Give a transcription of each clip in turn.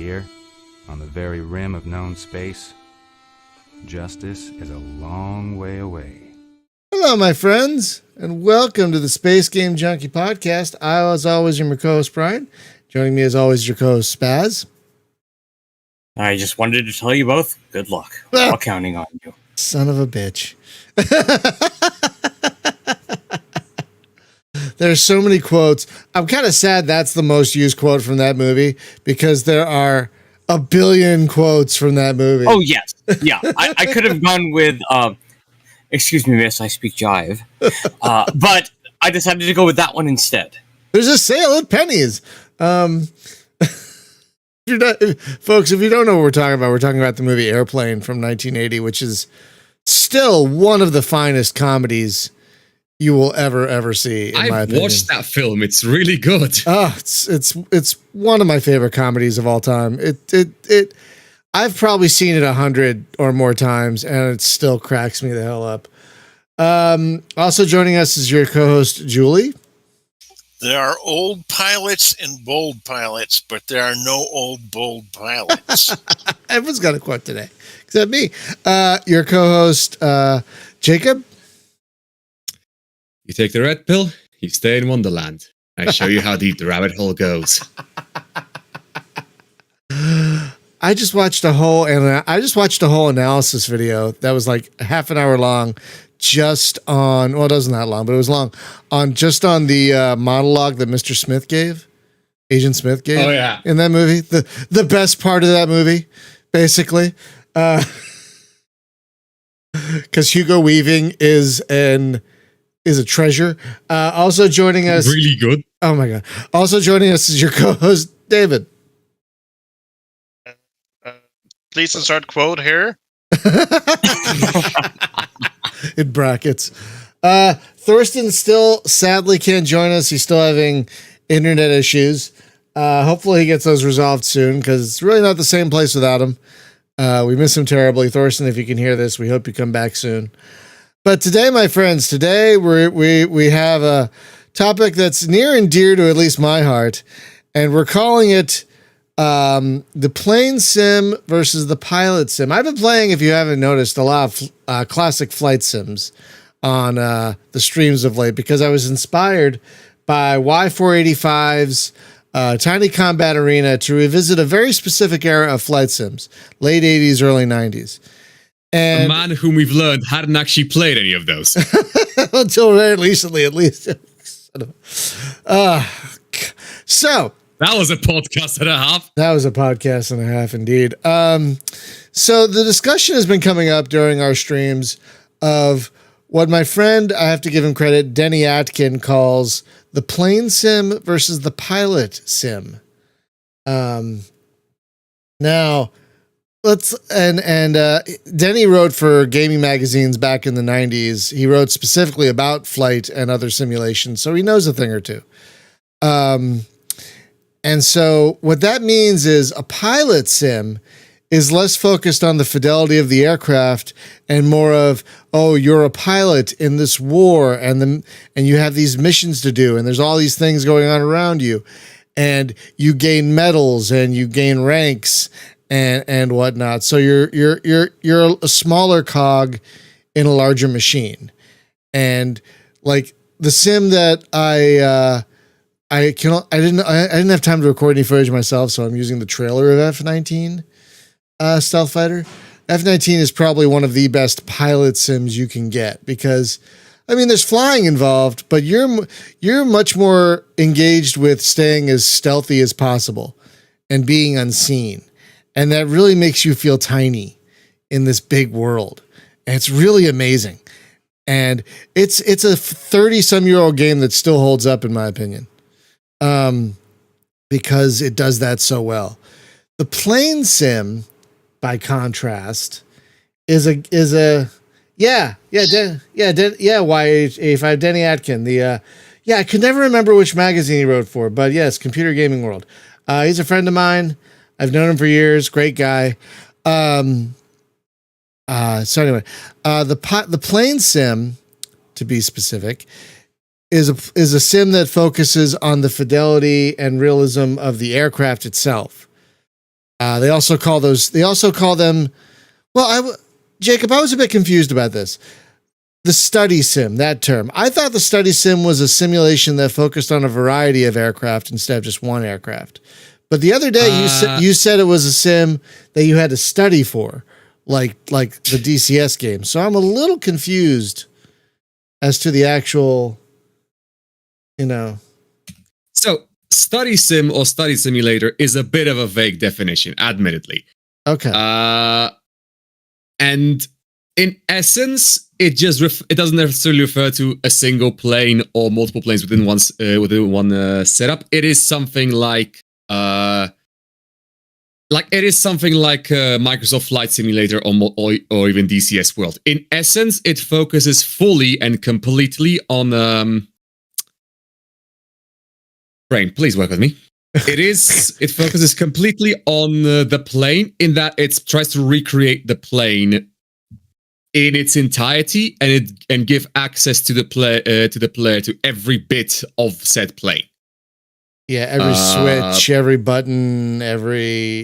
here, on the very rim of known space, justice is a long way away. Hello, my friends, and welcome to the Space Game Junkie Podcast. I, as always, am your co-host, Brian. Joining me, as always, your co-host, Spaz. I just wanted to tell you both, good luck. We're all counting on you. Son of a bitch. There's so many quotes. I'm kind of sad that's the most used quote from that movie because there are a billion quotes from that movie. Oh, yes. Yeah. I could have gone with, excuse me, miss, I speak jive. But I decided to go with that one instead. There's a sale at Penny's. Folks, if you don't know what we're talking about the movie Airplane from 1980, which is still one of the finest comedies you will ever see. I've watched that film. It's really good. Oh, it's one of my favorite comedies of all time. I've probably seen it 100 or more times, and it still cracks me the hell up. Also joining us is your co-host Julie. There are old pilots and bold pilots, but there are no old, bold pilots. Everyone's got a quote today, except me. Your co-host, Jacob. You take the red pill, you stay in Wonderland. I show you how deep the rabbit hole goes. I just watched a whole analysis video that was like half an hour long, just on. Well, it wasn't that long, but it was long on the monologue that Mr. Smith gave, Agent Smith gave. Oh yeah, in that movie, the best part of that movie, basically, because Hugo Weaving is a treasure. Also joining us, really good. Oh my god! Also joining us is your co-host David. Please insert quote here. In brackets. Thorsten still sadly can't join us. He's still having internet issues. Hopefully he gets those resolved soon because it's really not the same place without him. We miss him terribly. Thorsten, if you can hear this, we hope you come back soon. But today, my friends, we have a topic that's near and dear to at least my heart, and we're calling it the plane sim versus the pilot sim. I've been playing, if you haven't noticed, a lot of classic flight sims on the streams of late because I was inspired by Y485's Tiny Combat Arena to revisit a very specific era of flight sims, late 80s, early 90s. And a man whom we've learned hadn't actually played any of those. Until very recently, at least. So... That was a podcast and a half. That was a podcast and a half, indeed. So the discussion has been coming up during our streams of what my friend, I have to give him credit, Denny Atkin calls the plane sim versus the pilot sim. Now, Denny wrote for gaming magazines back in the 90s. He wrote specifically about flight and other simulations, so he knows a thing or two. And so what that means is a pilot sim is less focused on the fidelity of the aircraft and more of, oh, you're a pilot in this war and you have these missions to do and there's all these things going on around you and you gain medals and you gain ranks and whatnot. So you're a smaller cog in a larger machine. And like the sim that I didn't have time to record any footage myself, so I'm using the trailer of F-19 Stealth Fighter. F-19 is probably one of the best pilot sims you can get because, I mean, there's flying involved, but you're much more engaged with staying as stealthy as possible and being unseen, and that really makes you feel tiny in this big world, and it's really amazing. And it's a 30-some-year-old game that still holds up, in my opinion. Because it does that so well. The plane sim, by contrast, is a Y85 Denny Atkin. I could never remember which magazine he wrote for, but yes, Computer Gaming World. He's a friend of mine. I've known him for years. Great guy. So anyway, the plane sim, to be specific, is a sim that focuses on the fidelity and realism of the aircraft itself. They also call them. Well, Jacob, I was a bit confused about this. The study sim, that term. I thought the study sim was a simulation that focused on a variety of aircraft instead of just one aircraft. But the other day, you said it was a sim that you had to study for, like the DCS game. So I'm a little confused as to the actual, So, study sim or study simulator is a bit of a vague definition, admittedly. Okay. And in essence, it doesn't necessarily refer to a single plane or multiple planes within one setup. It is something like Microsoft Flight Simulator or even DCS World. In essence, it focuses fully and completely on Brain, please work with me. It focuses completely on the plane in that it tries to recreate the plane in its entirety and give access to the player to every bit of said plane. Yeah, every switch, every button, every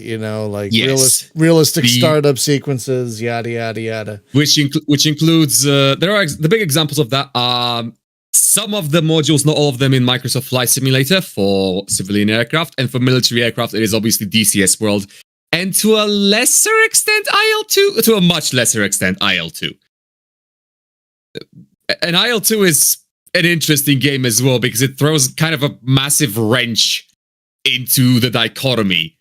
Yes. realistic startup sequences, yada yada yada. Which includes there are the big examples of that are some of the modules, not all of them, in Microsoft Flight Simulator for civilian aircraft, and for military aircraft, it is obviously DCS World, and to a lesser extent IL-2, to a much lesser extent IL-2. And IL-2 is an interesting game as well because it throws kind of a massive wrench into the dichotomy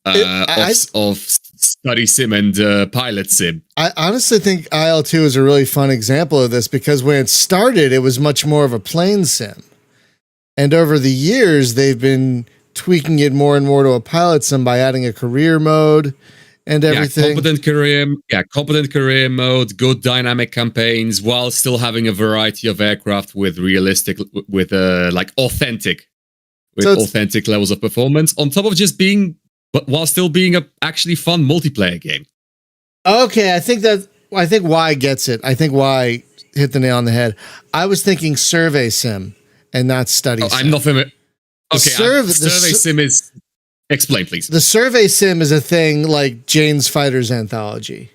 of study sim and pilot sim. I honestly think IL-2 is a really fun example of this because when it started, it was much more of a plane sim. And over the years, they've been tweaking it more and more to a pilot sim by adding a career mode and everything. Competent career mode, good dynamic campaigns, while still having a variety of aircraft with authentic levels of performance, on top of just being, but while still being a actually fun multiplayer game. Okay, I think Y gets it. I think Y hit the nail on the head. I was thinking survey sim and not study sim. I'm not familiar. Okay, survey sim is... Explain, please. The survey sim is a thing like Jane's Fighters Anthology,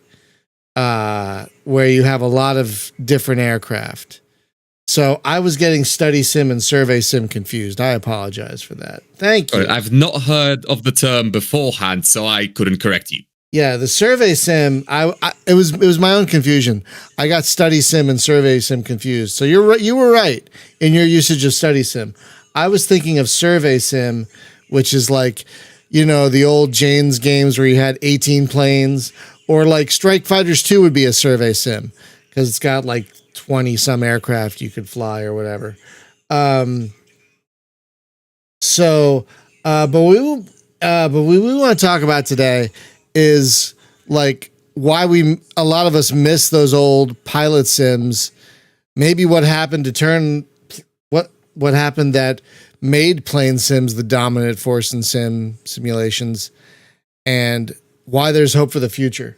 where you have a lot of different aircraft. So I was getting study sim and survey sim confused. I apologize for that. Thank you. I've not heard of the term beforehand, so I couldn't correct you. Yeah, the survey sim, it was my own confusion. I got study sim and survey sim confused. So you're right. You were right in your usage of study sim. I was thinking of survey sim, which is like, the old Jane's games where you had 18 planes, or like Strike Fighters 2 would be a survey sim because it's got like 20 some aircraft you could fly or whatever. But what we want to talk about today is like why a lot of us miss those old pilot sims. Maybe what happened what happened that made plane sims the dominant force in simulations, and why there's hope for the future.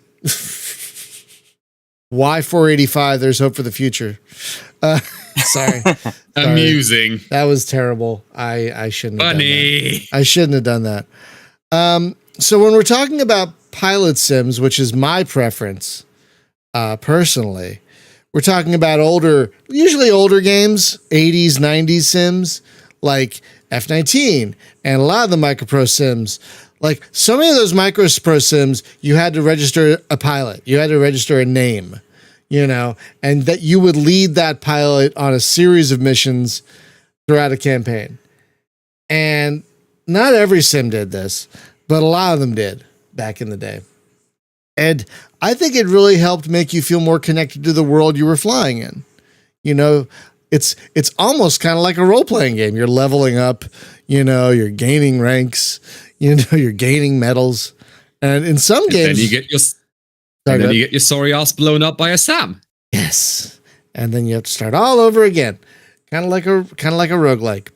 Why 485? There's hope for the future. Sorry. Amusing. That was terrible. I shouldn't have Funny. done that. I shouldn't have done that. So when we're talking about pilot sims, which is my preference, personally, we're talking about usually older games, 80s, 90s sims, like F-19 and a lot of the micropro sims. Like so many of those micropro sims, you had to register a pilot. You had to register a name, and that you would lead that pilot on a series of missions throughout a campaign. And not every sim did this, but a lot of them did back in the day. And I think it really helped make you feel more connected to the world you were flying in. It's almost kind of like a role-playing game. You're leveling up, you're gaining ranks, you're gaining medals. And in some games... Then you get your sorry ass blown up by a SAM. Yes. And then you have to start all over again. Kind of like a roguelike.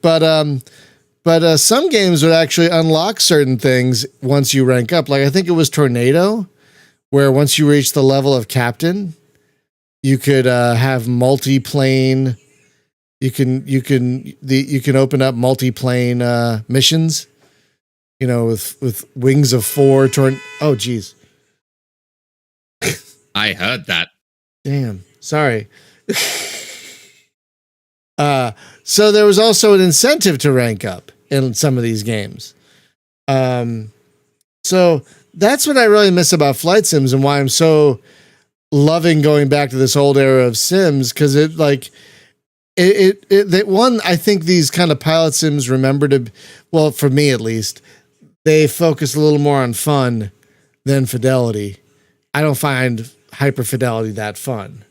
But some games would actually unlock certain things once you rank up. Like I think it was Tornado, where once you reach the level of captain, you could have multi-plane. You can open up multi-plane missions, with Wings of Four. Oh, geez. I heard that. Damn. Sorry. So there was also an incentive to rank up in some of these games. So that's what I really miss about flight sims and why I'm so loving going back to this old era of sims, because that one, I think these kind of pilot sims remember well, for me at least, they focus a little more on fun than fidelity. I don't find hyper fidelity that fun,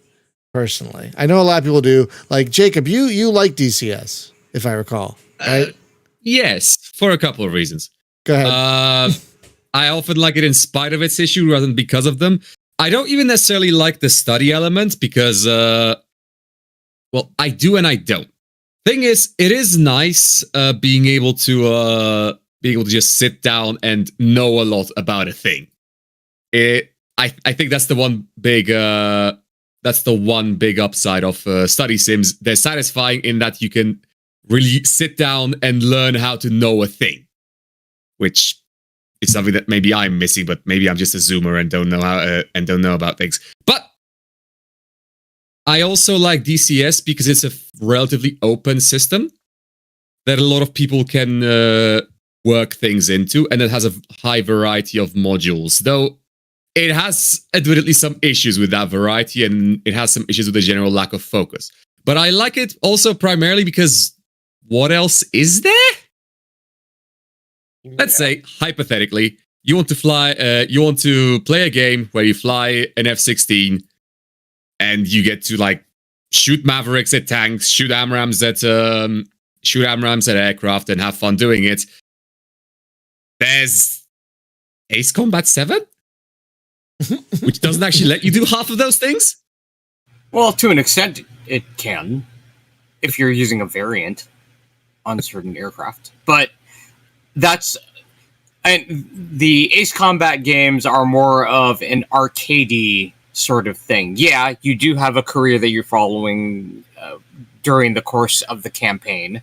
personally. I know a lot of people do. Like Jacob, you like DCS, if I recall, right? Yes, for a couple of reasons. Go ahead. I often like it in spite of its issue rather than because of them. I don't even necessarily like the study element because, well, I do and I don't. Thing is, it is nice being able to just sit down and know a lot about a thing. I think that's the one big upside of study sims. They're satisfying in that you can really sit down and learn how to know a thing, which is something that maybe I'm missing, but maybe I'm just a zoomer and don't know about things. But I also like DCS because it's a relatively open system that a lot of people can work things into, and it has a high variety of modules, though it has admittedly some issues with that variety, and it has some issues with the general lack of focus. But I like it also primarily because what else is there? Let's say, hypothetically, you want to play a game where you fly an F-16 and you get to like shoot Mavericks at tanks, shoot AMRAAMs at aircraft and have fun doing it. There's Ace Combat 7, which doesn't actually let you do half of those things. Well, to an extent, it can, if you're using a variant on certain aircraft. But and the Ace Combat games are more of an arcadey sort of thing. Yeah, you do have a career that you're following during the course of the campaign,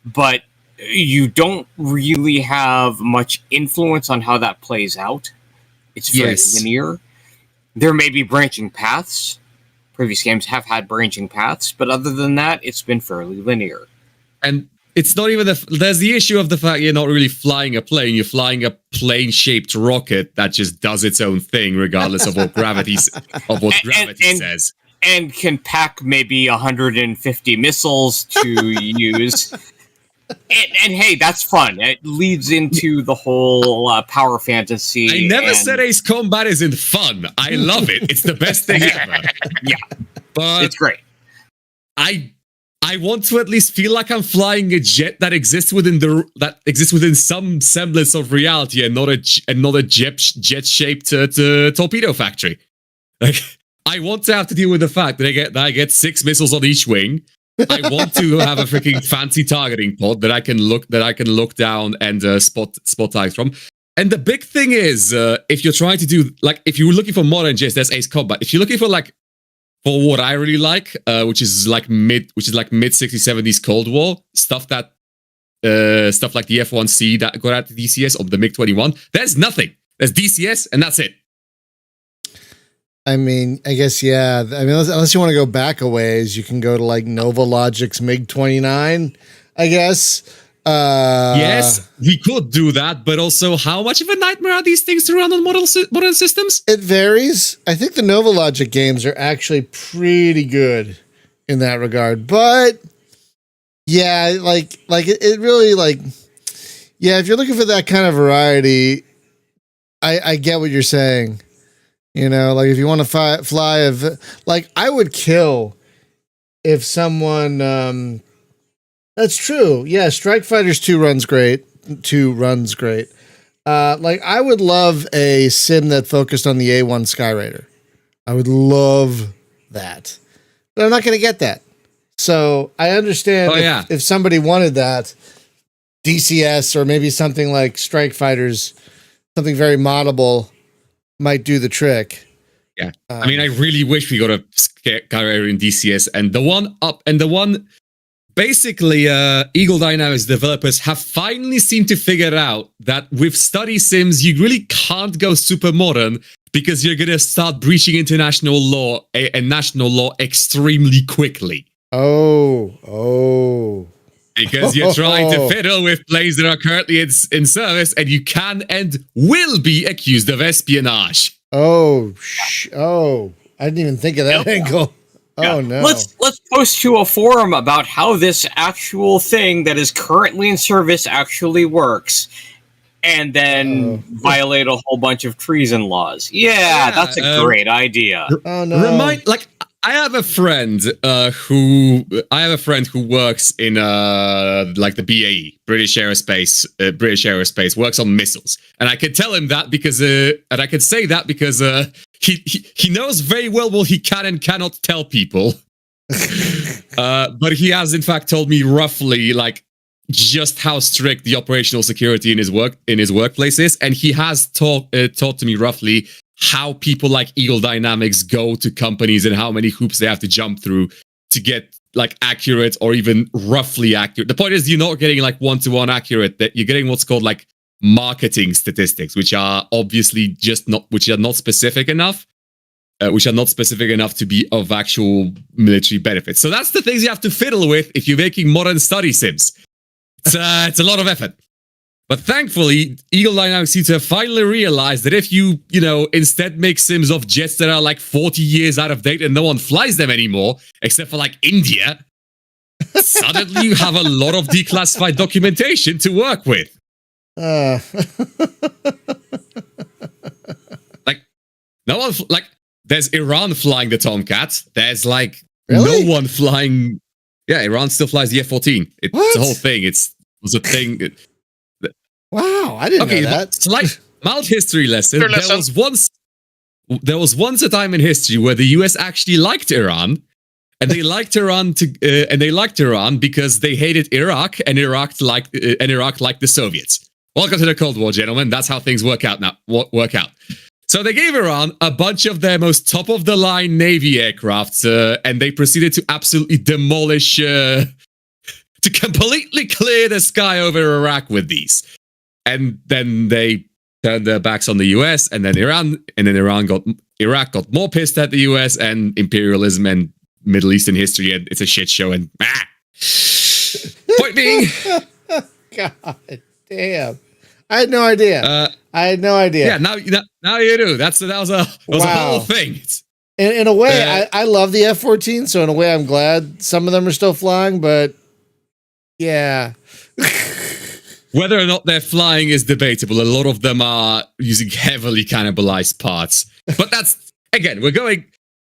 but you don't really have much influence on how that plays out. It's very linear. There may be branching paths. Previous games have had branching paths, but other than that, it's been fairly linear. And it's not even there's the issue of the fact you're not really flying a plane. You're flying a plane-shaped rocket that just does its own thing, regardless of what gravity says. And can pack maybe 150 missiles to use. And hey, that's fun. It leads into the whole power fantasy. I never said Ace Combat isn't fun. I love it. It's the best thing ever. Yeah, but it's great. I want to at least feel like I'm flying a jet that exists within some semblance of reality, and not a jet-shaped torpedo factory. Like, I want to have to deal with the fact that I get 6 missiles on each wing. I want to have a freaking fancy targeting pod that I can look down and spot targets from. And the big thing is, if you're trying to do if you're looking for modern jets, there's Ace Combat. If you're looking for for what I really like, which is mid 60s, 70s Cold War stuff, like the F-1C that got out to DCS or the MiG-21. There's nothing. There's DCS and that's it. I mean, I guess, yeah. I mean, unless you want to go back a ways, you can go to Nova Logic's MiG-29, I guess. Yes, we could do that, but also, how much of a nightmare are these things to run on modern systems? It varies. I think the Nova Logic games are actually pretty good in that regard, but yeah, it really yeah. If you're looking for that kind of variety, I get what you're saying. If you want to fly, I would kill if someone. That's true. Yeah, Strike Fighters 2 runs great. I would love a sim that focused on the A1 Skyraider. I would love that. But I'm not going to get that. So I understand if somebody wanted that, DCS or maybe something like Strike Fighters, something very moddable, might do the trick. Yeah. I mean, I really wish we got a Skyraider in DCS, and the one basically, Eagle Dynamics developers have finally seemed to figure out that with study sims, you really can't go super modern because you're going to start breaching international law and national law extremely quickly. Oh. Because you're trying to fiddle with planes that are currently in service, and you can and will be accused of espionage. Oh, I didn't even think of that angle. Yeah. Oh no. Let's post to a forum about how this actual thing that is currently in service actually works, and then violate a whole bunch of treason laws. Yeah, that's a great idea. Oh no. I have a friend who works in like the BAE, British Aerospace, works on missiles, and I could tell him that because and I could say that because he knows very well what he can and cannot tell people. But he has in fact told me roughly like just how strict the operational security in his workplace is, and he has taught to me roughly how people like Eagle Dynamics go to companies and how many hoops they have to jump through to get like accurate or even roughly accurate. The point is you're not getting like one-to-one accurate, that you're getting what's called like marketing statistics, which are obviously which are not specific enough to be of actual military benefit. So that's the things you have to fiddle with if you're making modern study sims. It's a lot of effort. But thankfully, Eagle Dynamics seems to have finally realized that if you instead make sims of jets that are like 40 years out of date and no one flies them anymore, except for like India, suddenly you have a lot of declassified documentation to work with. Like, no one, there's Iran flying the Tomcat. There's like no one flying. Yeah, Iran still flies the F-14. It's a whole thing. It was a thing. Wow, I didn't know that. Slight mild history lesson. There was once a time in history where the US actually liked Iran, and they liked Iran because they hated Iraq, and Iraq liked the Soviets. Welcome to the Cold War, gentlemen. That's how things work out. So they gave Iran a bunch of their most top-of-the-line Navy aircraft, and they proceeded to absolutely demolish, to completely clear the sky over Iraq with these. And then they turned their backs on the US, and then Iraq got more pissed at the US and imperialism and Middle Eastern history, and it's a shit show. And point being, God damn, I had no idea. Yeah, now you do. That was a whole thing. In a way, I love the F-14, so in a way, I'm glad some of them are still flying. But yeah. Whether or not they're flying is debatable. A lot of them are using heavily cannibalized parts. But that's, again, we're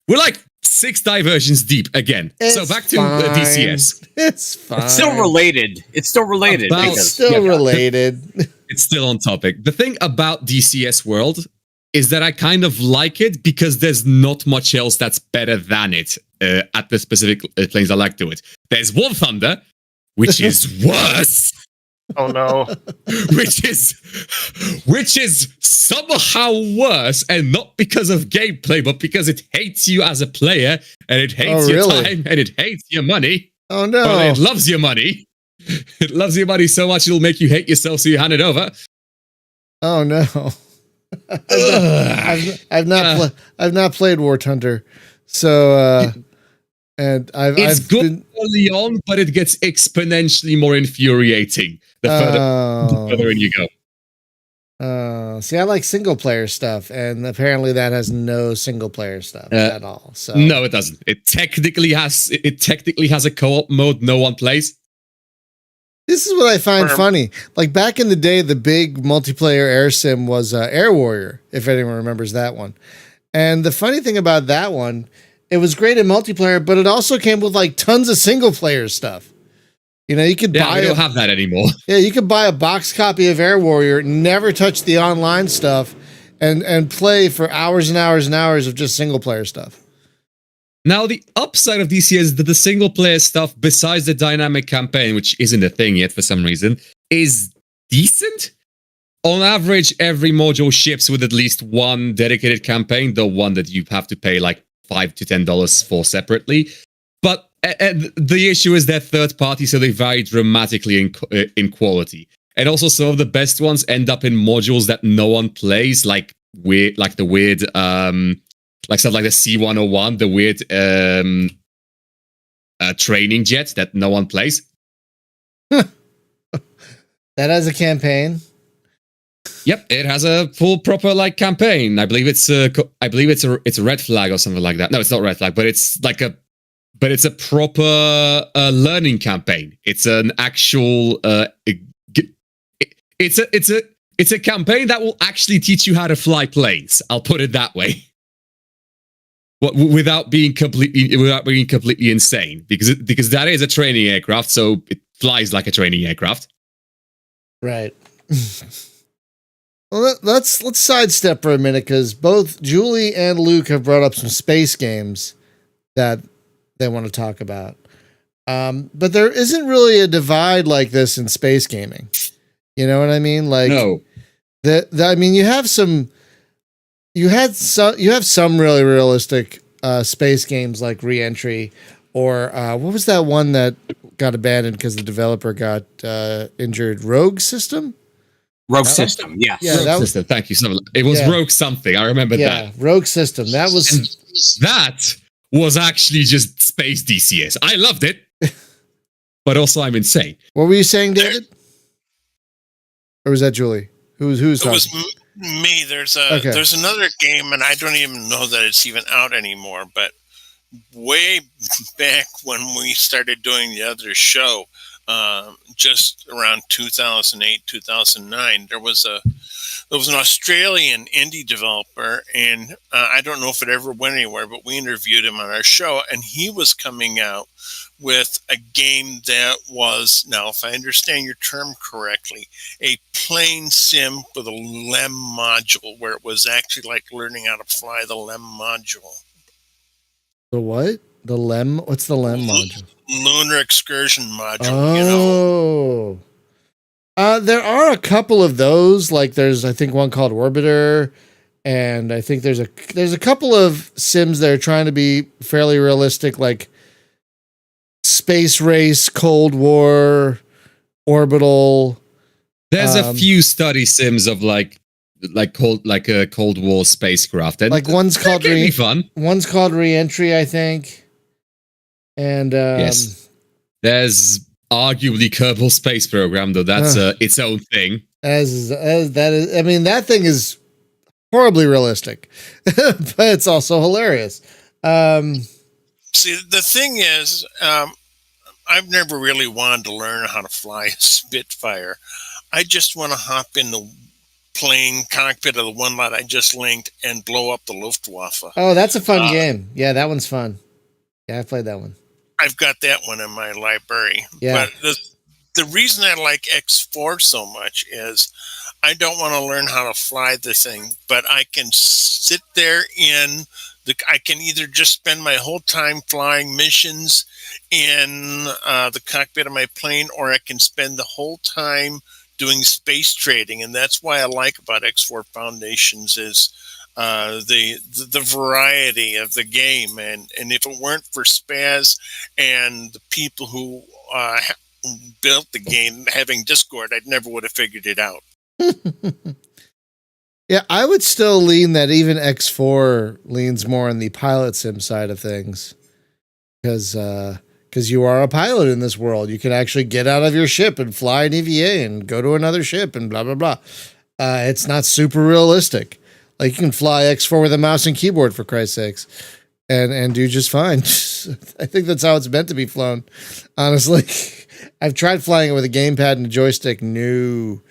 like 6 diversions deep again. So back to DCS. It's fine. It's still related. It's still related. It's still on topic. The thing about DCS World is that I kind of like it because there's not much else that's better than it at the specific planes I like to it. There's War Thunder, which is worse. Oh no. which is somehow worse, and not because of gameplay, but because it hates you as a player, and it hates your time, and it hates your money. Oh no. Well, it loves your money. It loves your money so much it'll make you hate yourself, so you hand it over. Oh no. I've not played War Thunder. So it's good early on, but it gets exponentially more infuriating the further in you go. See, I like single player stuff, and apparently that has no single player stuff at all. So no, it doesn't. It technically has a co-op mode no one plays. This is what I find funny. Like back in the day, the big multiplayer air sim was Air Warrior, if anyone remembers that one. And the funny thing about that one, it was great in multiplayer, but it also came with like tons of single player stuff. You know, you could buy. We don't have that anymore. Yeah, you could buy a box copy of Air Warrior, never touch the online stuff, and play for hours and hours and hours of just single player stuff. Now, the upside of DCS is that the single player stuff, besides the dynamic campaign, which isn't a thing yet for some reason, is decent. On average, every module ships with at least one dedicated campaign, the one that you have to pay like $5 to $10 for separately. But And the issue is that third party, so they vary dramatically in quality. And also, some of the best ones end up in modules that no one plays, like the weird, like stuff like the C101, the weird training jet that no one plays. That has a campaign. Yep, it has a full proper like campaign. I believe it's a red flag or something like that. No, it's not red flag, but it's a proper learning campaign. It's an actual it's a campaign that will actually teach you how to fly planes. I'll put it that way. Without being completely insane, because that is a training aircraft, so it flies like a training aircraft. Right. Well, let's sidestep for a minute, because both Julie and Luke have brought up some space games that they want to talk about. But there isn't really a divide like this in space gaming. You know what I mean? Like, no. I mean, you have some really realistic space games like Re-Entry, or what was that one that got abandoned because the developer got injured? Rogue System? Rogue System, yes. Yeah, Rogue System. Thank you. It was Rogue something. I remember that. Yeah, Rogue System. That was actually just space DCS. I loved it, but also I'm insane. What were you saying, David? Or was that Julie? Who's talking? It was me. There's another game, and I don't even know that it's even out anymore. But way back when we started doing the other show, just around 2008, 2009, there was an Australian indie developer, and I don't know if it ever went anywhere, but we interviewed him on our show, and he was coming out with a game that was, now if I understand your term correctly, a plane sim with a LEM module, where it was actually like learning how to fly the LEM module. The what? The LEM? What's the LEM module? Lunar excursion module. Oh. There are a couple of those. Like there's, I think, one called Orbiter, and I think there's a couple of sims that are trying to be fairly realistic, like Space Race, Cold War, Orbital. There's a few study sims of like a Cold War spacecraft, and like one's called fun. One's called Re-Entry, I think. And yes, there's arguably Kerbal Space Program, though that's its own thing. As that is, I mean, that thing is horribly realistic, but it's also hilarious. See, the thing is, I've never really wanted to learn how to fly a Spitfire. I just want to hop in the plane cockpit of the one lot I just linked and blow up the Luftwaffe. Oh, that's a fun game. Yeah, that one's fun. Yeah, I played that one. I've got that one in my library. Yeah. But the reason I like X4 so much is I don't want to learn how to fly the thing, but I can sit there I can either just spend my whole time flying missions in the cockpit of my plane, or I can spend the whole time doing space trading. And that's why I like about X4 Foundations is the variety of the game. And if it weren't for Spaz and the people who built the game having Discord, I never would have figured it out. Yeah, I would still lean that even X4 leans more on the pilot sim side of things, because you are a pilot in this world. You can actually get out of your ship and fly an EVA and go to another ship and blah, blah, blah. It's not super realistic. Like, you can fly X4 with a mouse and keyboard, for Christ's sakes, and do just fine. I think that's how it's meant to be flown, honestly. I've tried flying it with a gamepad and a joystick. No.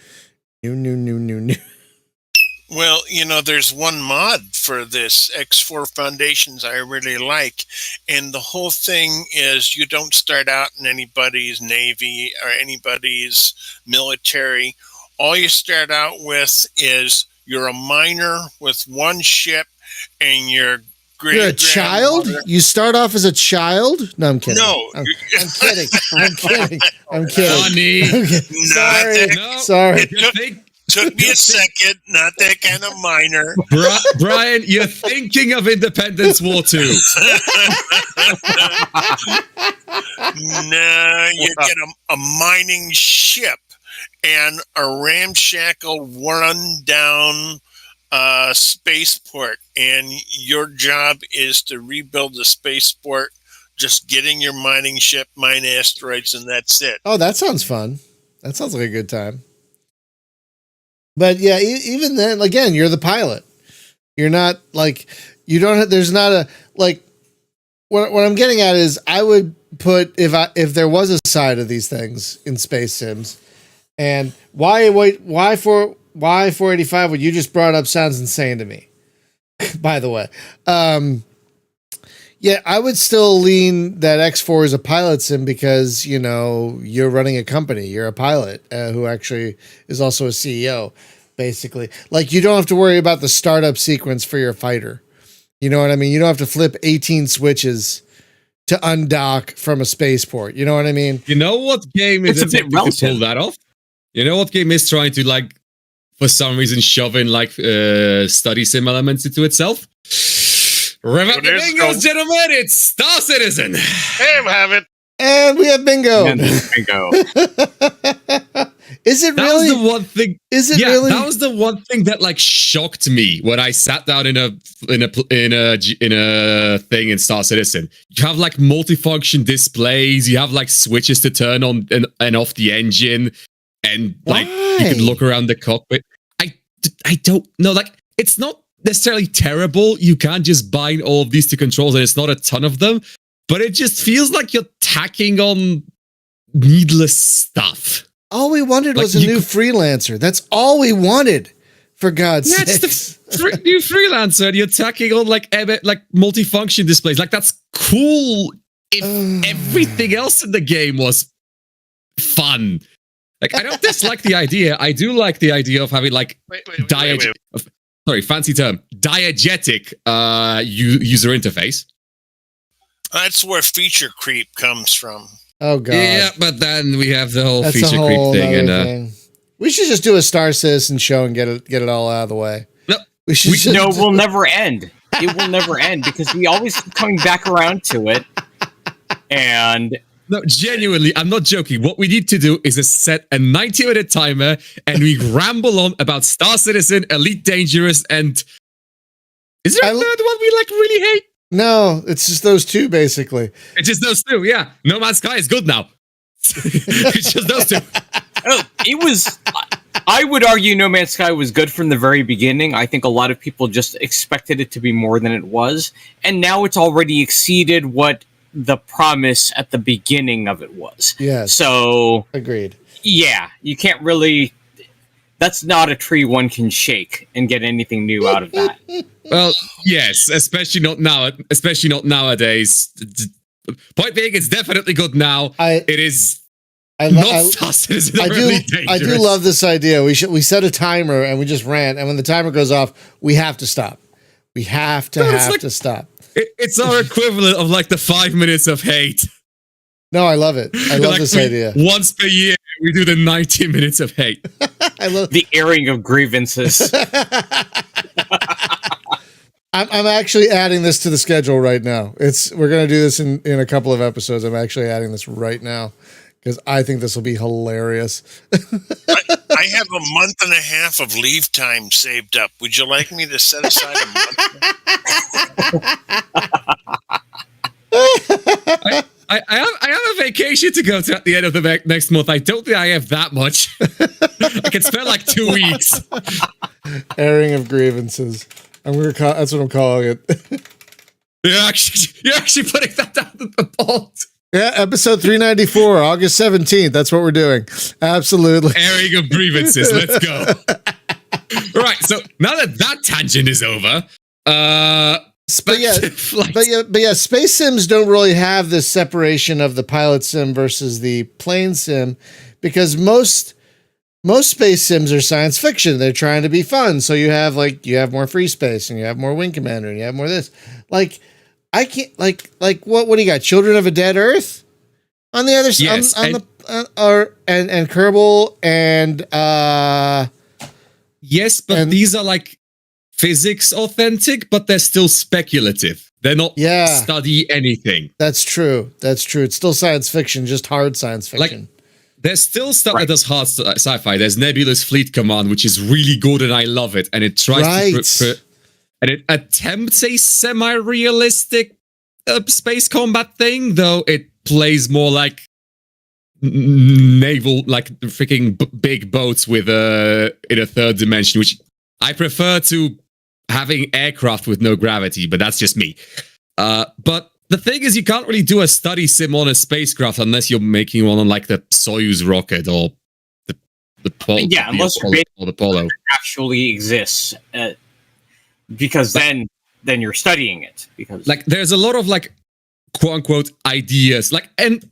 Well, there's one mod for this X4 Foundations I really like, and the whole thing is you don't start out in anybody's Navy or anybody's military. All you start out with is you're a miner with one ship, and you're a child? You start off as a child? No, I'm kidding. No. I'm kidding. I'm kidding. Honey. Sorry. No. Sorry. Took me a second, not that kind of minor. Brian, you're thinking of Independence War 2. No, you get a mining ship and a ramshackle, run-down spaceport, and your job is to rebuild the spaceport, just getting your mining ship, mine asteroids, and that's it. Oh, that sounds fun. That sounds like a good time. But yeah, even then, again, you're the pilot. You're not like, you don't have, there's not a, like, what I'm getting at is I would put, if there was a side of these things in space sims, and why 485, what you just brought up sounds insane to me, by the way. Yeah, I would still lean that X4 is a pilot sim because, you know, you're running a company. You're a pilot who actually is also a CEO, basically. Like, you don't have to worry about the startup sequence for your fighter. You know what I mean? You don't have to flip 18 switches to undock from a spaceport. You know what I mean? You know what game is attempting to pull that off? You know what game is trying to, like, for some reason, shove in, like, study sim elements into itself? Rev up the bingos, gentlemen! It's Star Citizen! Hey, we have it! And we have bingo! And bingo. Is it that really? Was the one thing. Is it really? That was the one thing that like shocked me when I sat down in a thing in Star Citizen. You have like multifunction displays. You have like switches to turn on and off the engine, and like you can look around the cockpit. I don't know. Like it's not necessarily terrible. You can't just bind all of these to controls, and it's not a ton of them. But it just feels like you're tacking on needless stuff. All we wanted was a new freelancer. That's all we wanted, for God's sake. Yeah, it's the new freelancer, and you're tacking on like multifunction displays. Like that's cool if everything else in the game was fun. Like I don't dislike the idea. I do like the idea of having like fancy term, diegetic user interface. That's where feature creep comes from. Oh god! Yeah, but then we have the whole feature creep thing, and thing. We should just do a Star Citizen show and get it all out of the way. No, we'll never end. It will never end because we always keep coming back around to it. And no, genuinely, I'm not joking. What we need to do is set a 90-minute timer, and we ramble on about Star Citizen, Elite Dangerous, and is there a third one we like really hate? No, it's just those two, basically. It's just those two, yeah. No Man's Sky is good now. It's just those two. It was... I would argue No Man's Sky was good from the very beginning. I think a lot of people just expected it to be more than it was. And now it's already exceeded what the promise at the beginning of it was. Yes. So... Agreed. Yeah, you can't really... That's not a tree one can shake and get anything new out of that. Well, yes, especially not now. Especially not nowadays. Point being, it's definitely good now. It is not Star Citizen. I do love this idea. We set a timer and we just rant, and when the timer goes off, we have to stop. We have to stop. It's our equivalent of like the 5 minutes of hate. No, I love it. I love this idea. Once per year, we do the 90 minutes of hate. I love the airing of grievances. I'm actually adding this to the schedule right now. We're going to do this in a couple of episodes. I'm actually adding this right now because I think this will be hilarious. I have a month and a half of leave time saved up. Would you like me to set aside a month? I have a vacation to go to at the end of the next month. I don't think I have that much. I can spend like 2 weeks. Airing of grievances. That's what I'm calling it. You're actually putting that down in the vault. Yeah, episode 394, August 17th. That's what we're doing. Absolutely. Airing of grievances. Let's go. Right. So now that tangent is over, but yeah, space sims don't really have this separation of the pilot sim versus the plane sim because most space sims are science fiction. They're trying to be fun. So you have more free space and you have more Wing Commander and you have more this. Like I can't what do you got? Children of a Dead Earth on the other side, yes, and Kerbal and Yes, but these are like physics authentic, but they're still speculative. They're not study anything. That's true. That's true. It's still science fiction, just hard science fiction. Like, there's still stuff that does hard sci-fi. There's Nebulous Fleet Command, which is really good, and I love it. And it tries to and it attempts a semi-realistic space combat thing, though it plays more like naval, like freaking big boats with in a third dimension, which I prefer to having aircraft with no gravity, but that's just me. But the thing is, you can't really do a study sim on a spacecraft unless you're making one on like the Soyuz rocket or the unless the Polo actually exists, because then you're studying it. Because like there's a lot of like quote unquote ideas, like and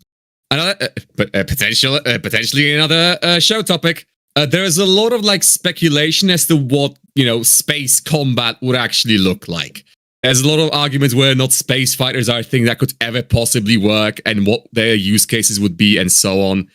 another potentially another show topic. There's a lot of like speculation as to what space combat would actually look like. There's a lot of arguments where not space fighters are a thing that could ever possibly work, and what their use cases would be, and so on.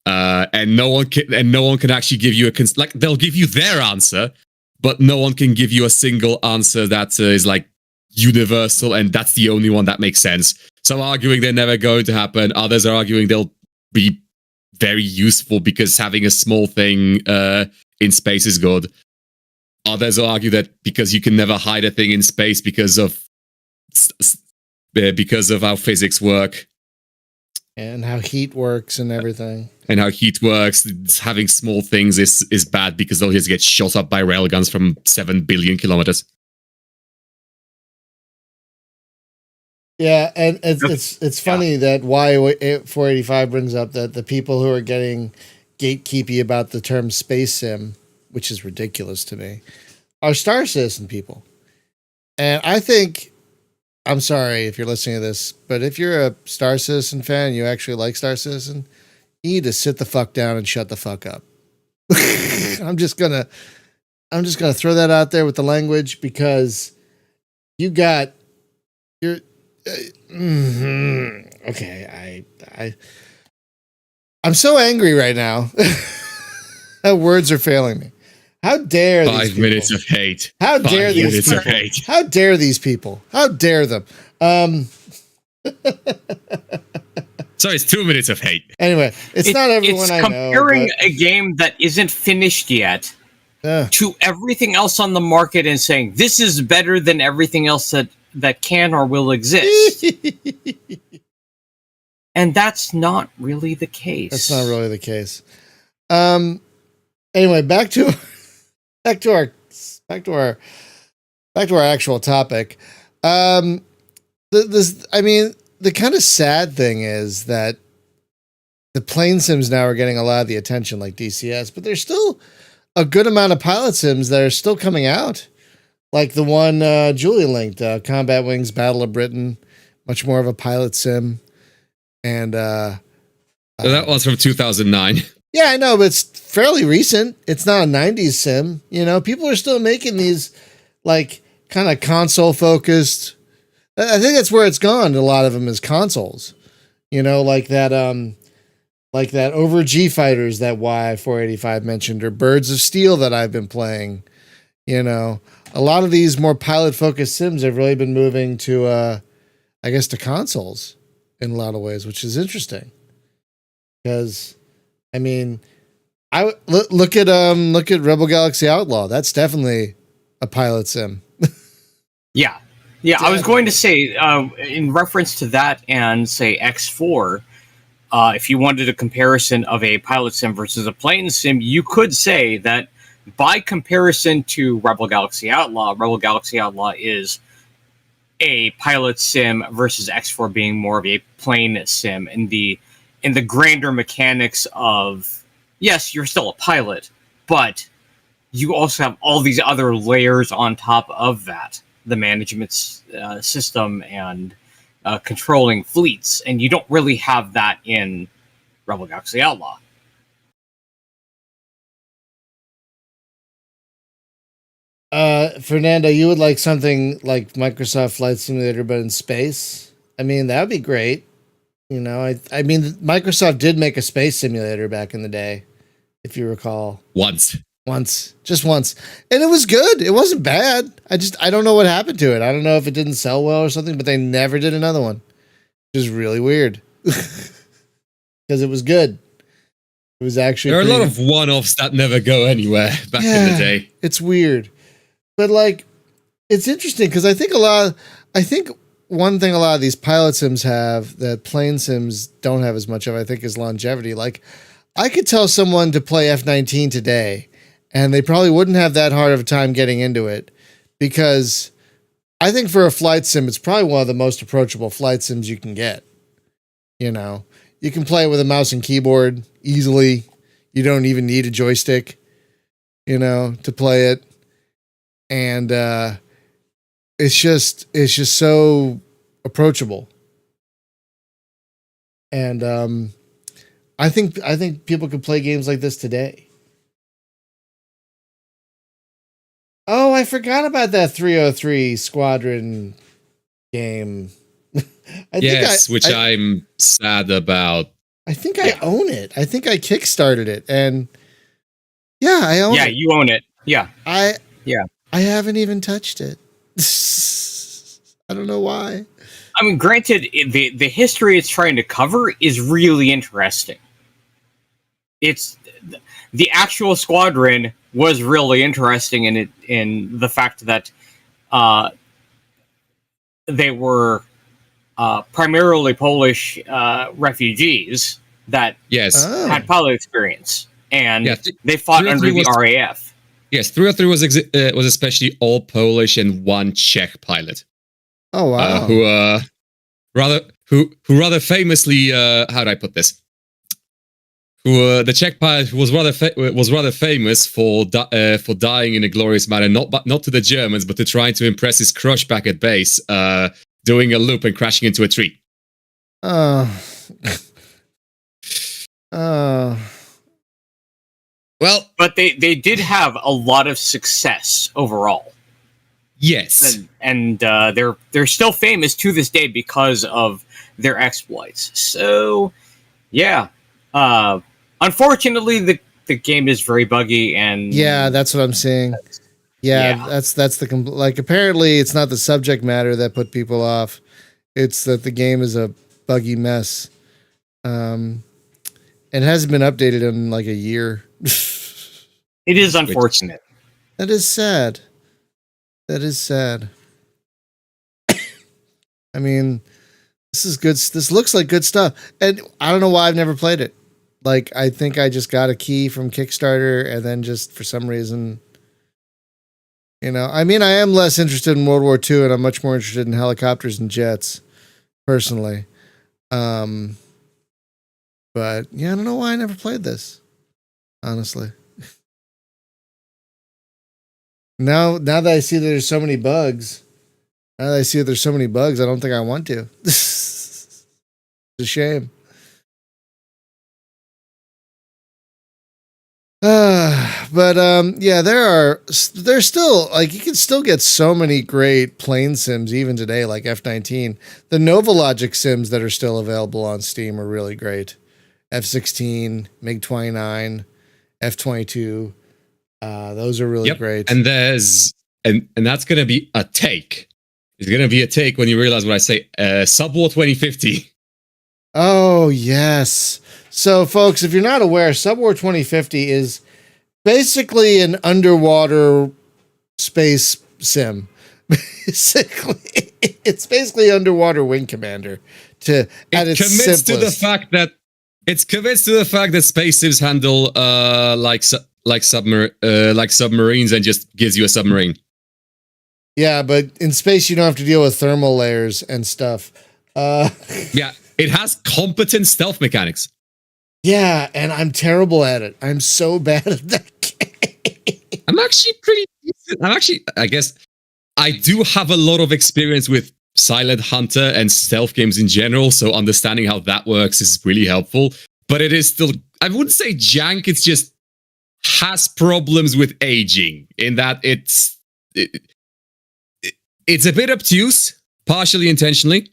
And no one can actually give you like they'll give you their answer, but no one can give you a single answer that is like universal, and that's the only one that makes sense. Some are arguing they're never going to happen. Others are arguing they'll be very useful because having a small thing in space is good. Others argue that because you can never hide a thing in space because of how physics work. And how heat works and everything. And how heat works. Having small things is bad because they'll just get shot up by railguns from 7 billion kilometers. Yeah, and it's funny that why 485 brings up that the people who are getting gatekeepy about the term space sim, which is ridiculous to me, are Star Citizen people. And I think, I'm sorry if you're listening to this, but if you're a Star Citizen fan and you actually like Star Citizen, you need to sit the fuck down and shut the fuck up. I'm just gonna throw that out there with the language, because okay. I'm so angry right now. Words are failing me. How dare these 5 minutes of hate. How dare these people? Of hate. How dare these people? How dare them? Sorry, it's 2 minutes of hate. Anyway, it's not everyone I know. It's comparing a game that isn't finished yet to everything else on the market and saying this is better than everything else that can or will exist. And that's not really the case. That's not really the case. Anyway, back to our actual topic. The kind of sad thing is that the plane sims now are getting a lot of the attention, like DCS, but there's still a good amount of pilot sims that are still coming out. Like the one Julie linked, Combat Wings Battle of Britain, much more of a pilot sim. And so that was from 2009. Yeah, I know, but it's fairly recent. It's not a 90s sim. People are still making these like kind of console focused. I think that's where it's gone. A lot of them is consoles. Like that over G Fighters that Y485 mentioned, or Birds of Steel that I've been playing. A lot of these more pilot focused sims have really been moving to to consoles in a lot of ways, which is interesting. Because I look at Rebel Galaxy Outlaw. That's definitely a pilot sim. Yeah. I was going to say, in reference to that and say X4, if you wanted a comparison of a pilot sim versus a plane sim, you could say that by comparison to Rebel Galaxy Outlaw is a pilot sim versus X4 being more of a plane sim in the grander mechanics of, yes, you're still a pilot, but you also have all these other layers on top of that, the management system and controlling fleets, and you don't really have that in Rebel Galaxy Outlaw. Fernando, you would like something like Microsoft Flight Simulator, but in space? That would be great. Microsoft did make a space simulator back in the day, if you recall. Once. just once, and it was good. It wasn't bad. I don't know what happened to it. I don't know if it didn't sell well or something, but they never did another one, which is really weird because it was good. It was actually there are a lot of one-offs that never go anywhere back in the day. It's weird, but like it's interesting because I think one thing a lot of these pilot sims have that plane sims don't have as much of, I think, is longevity. Like, I could tell someone to play F-19 today, and they probably wouldn't have that hard of a time getting into it, because I think for a flight sim, it's probably one of the most approachable flight sims you can get. You know, you can play it with a mouse and keyboard easily. You don't even need a joystick, to play it. And, it's just so approachable, and I think people could play games like this today. Oh, I forgot about that 303 Squadron game. I'm sad about. I think I own it. I think I kickstarted it, and I own it. Yeah, you own it. Yeah, I haven't even touched it. I don't know why. I mean, granted, the history it's trying to cover is really interesting. It's the actual Squadron was really interesting in the fact that they were primarily Polish refugees that had pilot experience, and they fought under the RAF. Yes, 303 was especially all Polish and one Czech pilot. Oh wow! Who rather famously, how do I put this? The Czech pilot was rather famous for dying in a glorious manner, not to the Germans, but to trying to impress his crush back at base, doing a loop and crashing into a tree. Well, but they did have a lot of success overall. Yes, and they're still famous to this day because of their exploits. So, yeah. Unfortunately, the game is very buggy, and that's what I'm saying. That's the apparently it's not the subject matter that put people off. It's that the game is a buggy mess. It hasn't been updated in like a year. It is unfortunate. That is sad. I mean, this is good. This looks like good stuff. And I don't know why I've never played it. Like, I think I just got a key from Kickstarter, and then just for some reason, I mean, I am less interested in World War II, and I'm much more interested in helicopters and jets, personally. But yeah, I don't know why I never played this, honestly. Now that I see that there's so many bugs, I don't think I want to. It's a shame. There's still, like, you can still get so many great plane sims even today, like F-19. The Novalogic sims that are still available on Steam are really great. F-16, MiG-29, F-22. Those are really great. And there's and that's gonna be a take. It's gonna be a take when you realize what I say. Subwar 2050. Oh yes. So folks, if you're not aware, Subwar 2050 is basically an underwater space sim. Basically, it's basically Underwater Wing Commander. It's convinced to the fact that space sims handle like submarines and just gives you a submarine. Yeah, but in space you don't have to deal with thermal layers and stuff. Yeah, it has competent stealth mechanics. Yeah, and I'm terrible at it. I'm so bad at that game. I'm actually pretty decent. I guess I do have a lot of experience with Silent Hunter and stealth games in general, so understanding how that works is really helpful. But it is still, I wouldn't say jank, it's just has problems with aging in that it's a bit obtuse, partially intentionally.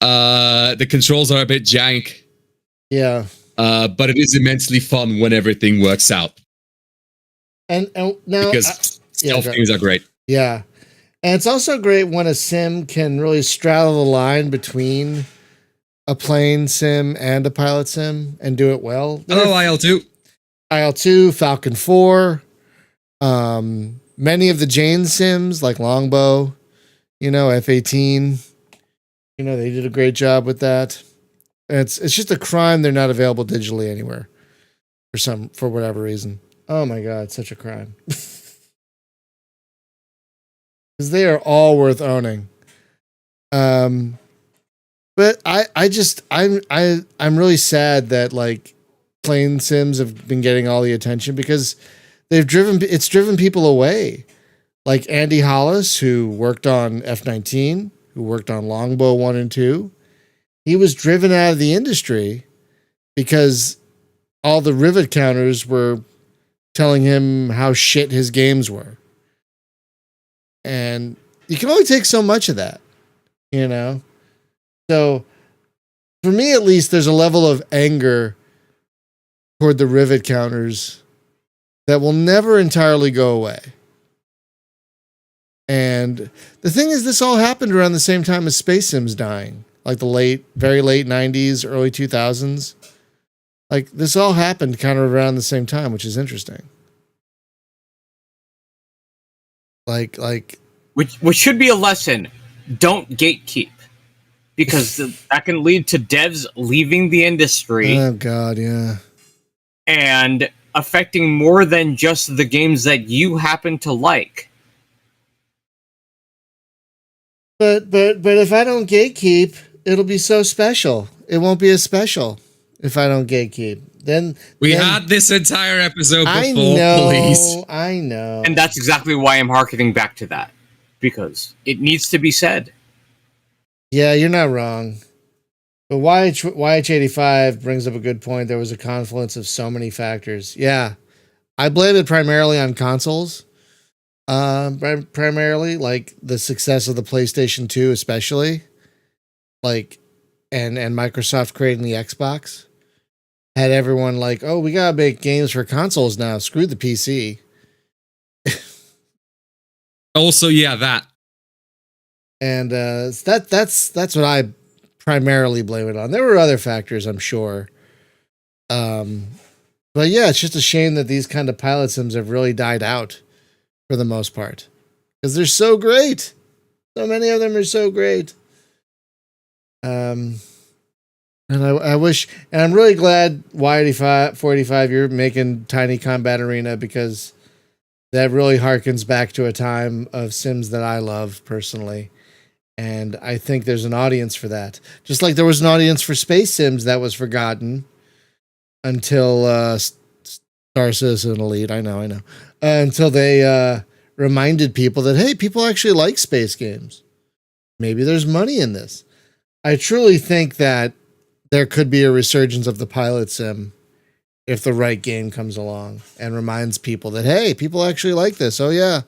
The controls are a bit jank. Yeah. But it is immensely fun when everything works out. And now because stealth games are great. Yeah. And it's also great when a sim can really straddle the line between a plane sim and a pilot sim and do it well. IL-2. IL-2, Falcon 4, many of the Jane sims like Longbow, F-18, they did a great job with that. It's just a crime they're not available digitally anywhere for whatever reason. Oh my God, such a crime. Because they are all worth owning. But I'm really sad that like plane sims have been getting all the attention because it's driven people away. Like Andy Hollis, who worked on F-19, who worked on Longbow 1 and 2, he was driven out of the industry because all the rivet counters were telling him how shit his games were. And you can only take so much of that, So for me, at least, there's a level of anger toward the rivet counters that will never entirely go away. And the thing is, this all happened around the same time as Space Sims dying, like the very late 90s, early 2000s. Like this all happened kind of around the same time, which is interesting. Which should be a lesson. Don't gatekeep. Because that can lead to devs leaving the industry. Oh, God, yeah. And affecting more than just the games that you happen to like. But if I don't gatekeep, it'll be so special. It won't be as special if I don't gatekeep. Then had this entire episode before, I know. And that's exactly why I'm harkening back to that. Because it needs to be said. Yeah, you're not wrong. But YH85 brings up a good point. There was a confluence of so many factors. Yeah. I blame it primarily on consoles. Primarily, like the success of the PlayStation 2, especially. Like, and Microsoft creating the Xbox. Had everyone like, oh, we gotta make games for consoles now. Screw the PC. Also, yeah, that. And that's what I primarily blame it on. There were other factors, I'm sure. But yeah, it's just a shame that these kind of pilot sims have really died out for the most part. Because they're so great. So many of them are so great. And I wish, and I'm really glad Y85 you're making Tiny Combat Arena, because that really harkens back to a time of Sims that I love personally. And I think there's an audience for that. Just like there was an audience for Space Sims that was forgotten until Star Citizen Elite. I know. Until they reminded people that, hey, people actually like space games. Maybe there's money in this. I truly think that there could be a resurgence of the pilot sim if the right game comes along and reminds people that, hey, people actually like this. Oh, yeah.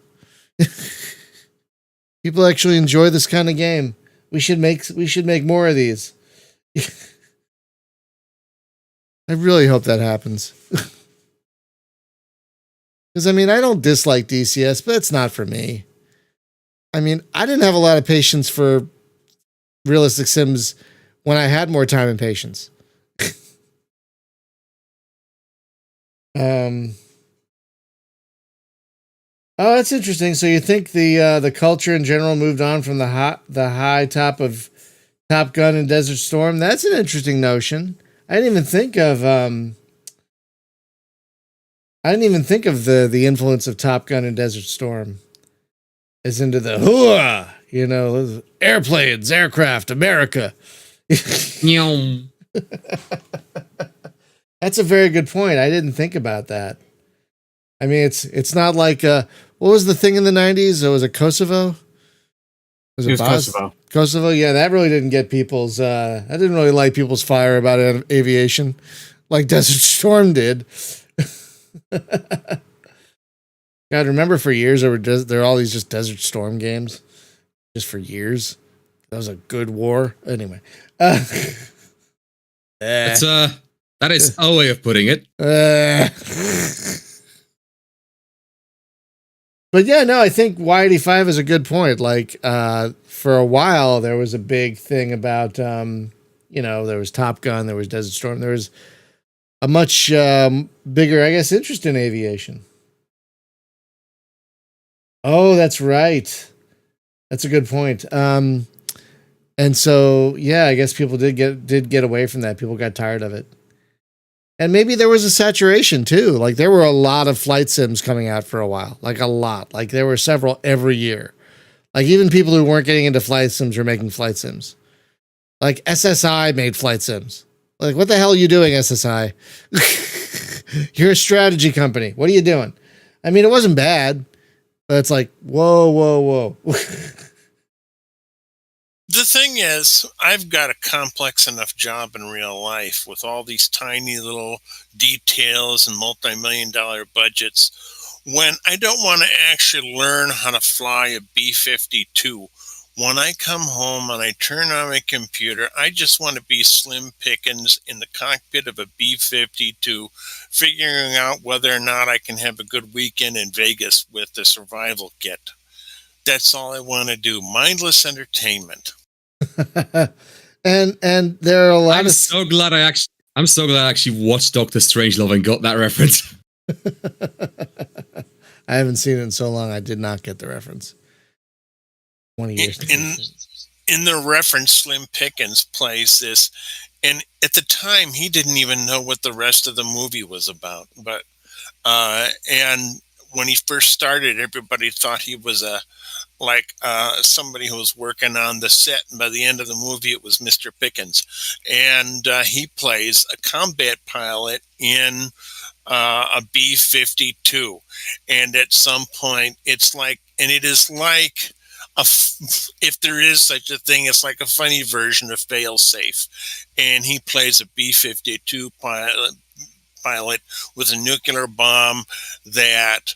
People actually enjoy this kind of game. We should make more of these. I really hope that happens. Because, I mean, I don't dislike DCS, but it's not for me. I mean, I didn't have a lot of patience for realistic sims when I had more time and patience. Oh, that's interesting. So you think the culture in general moved on from the high top of Top Gun and Desert Storm? That's an interesting notion. I didn't even think of the influence of Top Gun and Desert Storm as into the hooah, airplanes, aircraft, America. That's a very good point. I didn't think about that. I mean, it's not like what was the thing in the 90s? It was a Kosovo. It was Kosovo. Kosovo, yeah, that really didn't get people's. That didn't really light people's fire about aviation, like Desert Storm did. God, remember for years there were all these just Desert Storm games, just for years. That was a good war. Anyway, that is a way of putting it. But yeah, no, I think Y85 is a good point. Like, for a while, there was a big thing about, there was Top Gun, there was Desert Storm, there was a much bigger, I guess, interest in aviation. Oh, that's right. That's a good point. And so, yeah, I guess people did get away from that. People got tired of it. And maybe there was a saturation too. Like there were a lot of flight sims coming out for a while, like a lot. Like there were several every year. Like even people who weren't getting into flight sims were making flight sims. Like SSI made flight sims. Like what the hell are you doing, SSI? You're a strategy company. What are you doing? I mean, it wasn't bad, but it's like, whoa. The thing is, I've got a complex enough job in real life with all these tiny little details and multi-million-dollar budgets. When I don't want to actually learn how to fly a B-52, when I come home and I turn on my computer, I just want to be Slim Pickens in the cockpit of a B-52, figuring out whether or not I can have a good weekend in Vegas with the survival kit. That's all I want to do. Mindless entertainment. and there are a lot I'm so glad I actually watched Doctor Strangelove and got that reference. I haven't seen it in so long. I did not get the reference. 20 years. In the reference, Slim Pickens plays this, and at the time he didn't even know what the rest of the movie was about. But and when he first started, everybody thought he was somebody who was working on the set, and by the end of the movie it was Mr. Pickens, and he plays a combat pilot in a B-52, and at some point it is like if there is such a thing, it's like a funny version of Failsafe, and he plays a B-52 pilot with a nuclear bomb that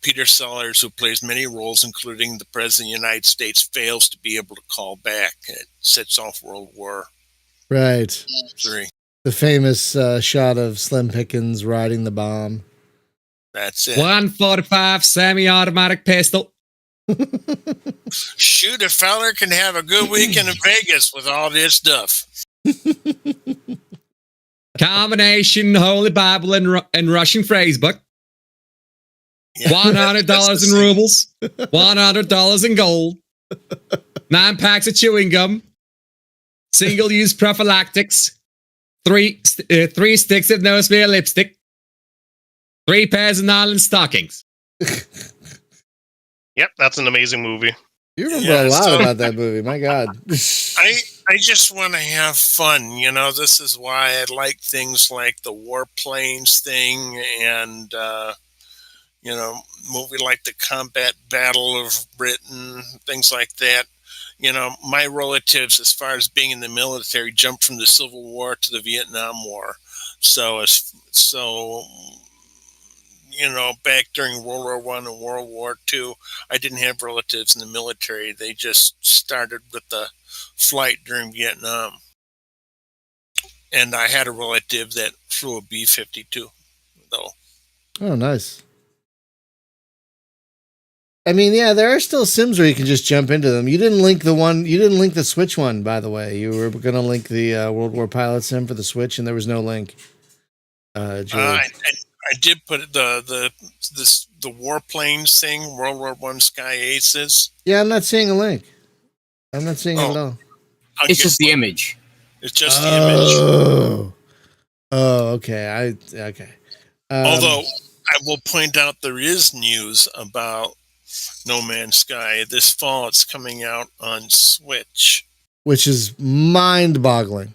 Peter Sellers, who plays many roles, including the President of the United States, fails to be able to call back. It sets off World War Right. III. The famous shot of Slim Pickens riding the bomb. That's it. 145 semi-automatic pistol. Shoot, a feller can have a good weekend in Vegas with all this stuff. Combination Holy Bible and Russian phrase book. Yeah, $100 in rubles, $100 in gold, 9 packs of chewing gum, single-use prophylactics, three sticks of no smear lipstick, 3 pairs of nylon stockings. Yep, that's an amazing movie. You remember a lot about that movie. My God. I just want to have fun. This is why I like things like the warplanes thing and, movie like the Combat Battle of Britain, things like that. My relatives, as far as being in the military, jumped from the Civil War to the Vietnam War. So back during World War I and World War II, I didn't have relatives in the military. They just started with the flight during Vietnam. And I had a relative that flew a B-52, though. Oh, nice. I mean, yeah, there are still sims where you can just jump into them. You didn't link the Switch one, by the way. You were going to link the World War Pilot sim for the Switch, and there was no link. I did put the warplanes thing, World War I Sky Aces. Yeah, I'm not seeing a link. I'm not seeing it at all. It's just the image. It's just the image. Oh, okay. Okay. Although I will point out there is news about No Man's Sky. This fall it's coming out on Switch. Which is mind-boggling.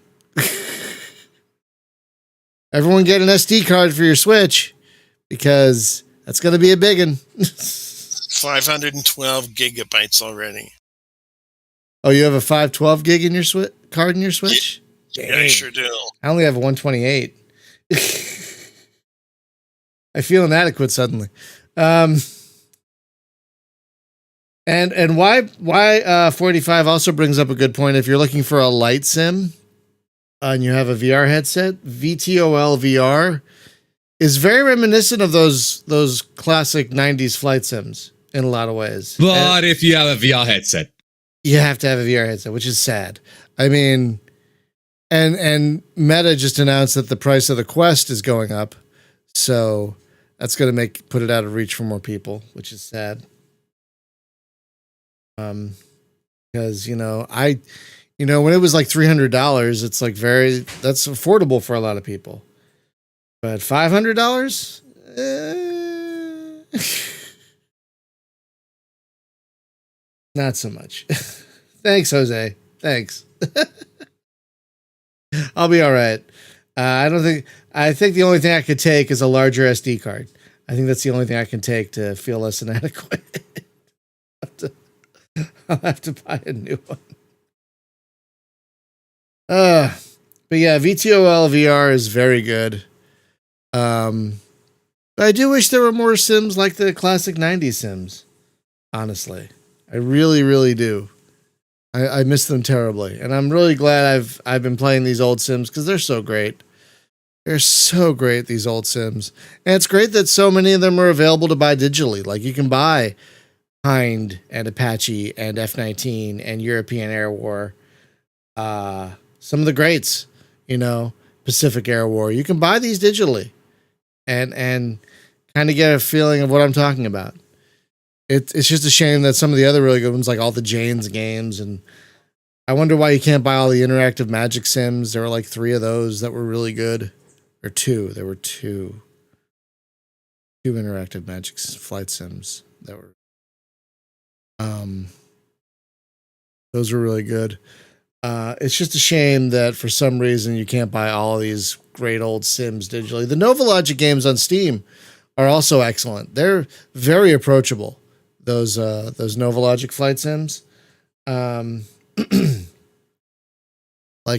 Everyone get an SD card for your Switch because that's going to be a big one. 512 gigabytes already. Oh, you have a 512 gig in your card in your Switch? Yeah, I sure do. I only have a 128. I feel inadequate suddenly. And why 45 also brings up a good point. If you're looking for a light sim and you have a VR headset, VTOL VR is very reminiscent of those classic 90s flight sims in a lot of ways. But if you have a VR headset. You have to have a VR headset, which is sad. I mean, and Meta just announced that the price of the Quest is going up. So that's going to put it out of reach for more people, which is sad. Because, when it was like $300, it's like that's affordable for a lot of people. But $500? Not so much. Thanks, Jose. Thanks. I'll be all right. I think the only thing I could take is a larger SD card. I think that's the only thing I can take to feel less inadequate. I'll have to buy a new one. But yeah, VTOL VR is very good. But I do wish there were more Sims like the classic 90s Sims. Honestly. I really, really do. I miss them terribly. And I'm really glad I've been playing these old Sims because they're so great. They're so great, these old Sims. And it's great that so many of them are available to buy digitally. Like you can buy Hind and Apache and F-19 and European Air War. Some of the greats, Pacific Air War. You can buy these digitally and kind of get a feeling of what I'm talking about. It's just a shame that some of the other really good ones, like all the Jane's games, and I wonder why you can't buy all the interactive Magic Sims. There were like 3 of those that were really good, or 2. There were 2 interactive Magic Flight Sims that were, those were really good. It's just a shame that for some reason you can't buy all of these great old Sims digitally. The Novalogic games on Steam are also excellent. They're very approachable. Those Novalogic flight sims, like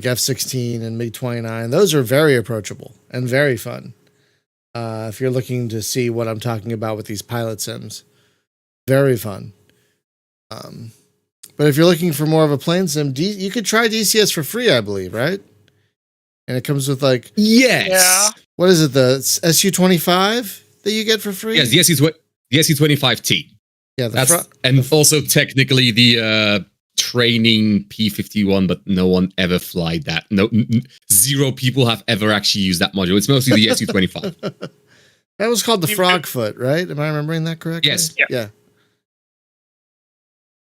F-16 and MiG-29, those are very approachable and very fun. If you're looking to see what I'm talking about with these pilot sims, very fun. But if you're looking for more of a plane sim, you could try DCS for free, I believe, right? And it comes with like, yes, yeah. What is it? The SU-25 that you get for free? Yes, the SU-25T. Yeah, and also technically the training P-51, but no one ever flied that. No, 0 people have ever actually used that module. It's mostly the SU-25. That was called the Frogfoot, right? Am I remembering that correctly? Yes. Yeah.